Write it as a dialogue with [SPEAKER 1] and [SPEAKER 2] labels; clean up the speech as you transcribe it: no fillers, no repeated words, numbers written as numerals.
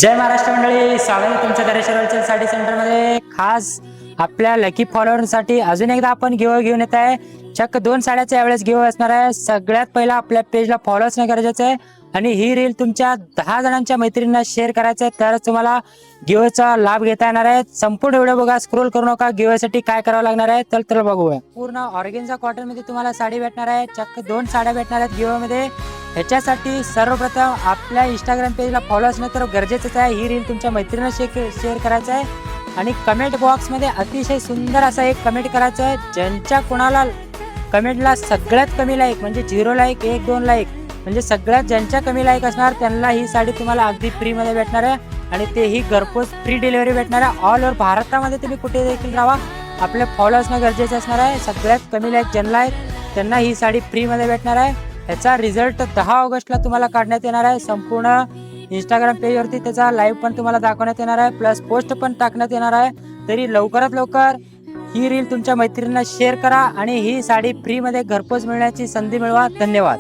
[SPEAKER 1] जय महाराष्ट्र मंडळी, स्वागत आहे तुमच्या दरेश्वर होलसेल साडी सेंटरमध्ये। खास आपल्या लकी फॉलोअरसाठी अजून एकदा आपण गिव्ह घेऊन येत आहे। चक्क 2 साड्याचे यावेळेस गिव्ह असणार आहे। सगळ्यात पहिला आपल्या पेजला फॉलो असणे गरजेचे आहे आणि ही रील तुमच्या 10 जणांच्या मैत्रिणींना शेअर करायचं आहे, तरच तुम्हाला गिव्हचा लाभ घेता येणार आहे। संपूर्ण व्हिडिओ बघा, स्क्रोल करू नका। गिव्हसाठी काय करावं लागणार आहे तर बघूया। पूर्ण ऑर्गेन्झा कॉटन मध्ये तुम्हाला साडी भेटणार आहे। चक्क 2 साड्या भेटणार आहेत गिव्ह मध्ये। ह्याच्यासाठी सर्वप्रथम आपल्या इंस्टाग्राम पेजला फॉलो असणं तर गरजेचंच आहे। ही रील तुमच्या मैत्रिणींना शेअर करायचं आहे आणि कमेंट बॉक्स मध्ये अतिशय सुंदर असा एक कमेंट करायचं आहे। ज्यांच्या कोणाला कमेंटला सगळ्यात कमी लाईक म्हणजे 0 लाईक 1-2 लाईक म्हणजे सगळ्यात ज्यांच्या कमी लाईक असणार त्यांना ही साडी तुम्हाला अगदी फ्री मध्ये भेटणार आहे आणि तेही घरपोच फ्री डिलिव्हरी भेटणार आहे। ऑल ओव्हर भारतामध्ये तुम्ही कुठे देखील राहा, आपले फॉलो असणं गरजेचं असणार आहे। सगळ्यात कमी लाईक ज्यांना आहेत त्यांना ही साडी फ्री मध्ये भेटणार आहे। याचा रिझल्ट 10 ऑगस्टला तुम्हाला काढण्यात येणार आहे। संपूर्ण इंस्टाग्राम पेजवरती त्याचा लाईव्ह पण तुम्हाला दाखवण्यात येणार आहे, प्लस पोस्ट पण टाकण्यात येणार आहे। तरी लवकरात लवकर ही रील तुमच्या मैत्रिणींना शेअर करा आणि ही साडी फ्री मध्ये घरपोच मिळण्याची संधी मिळवा। धन्यवाद।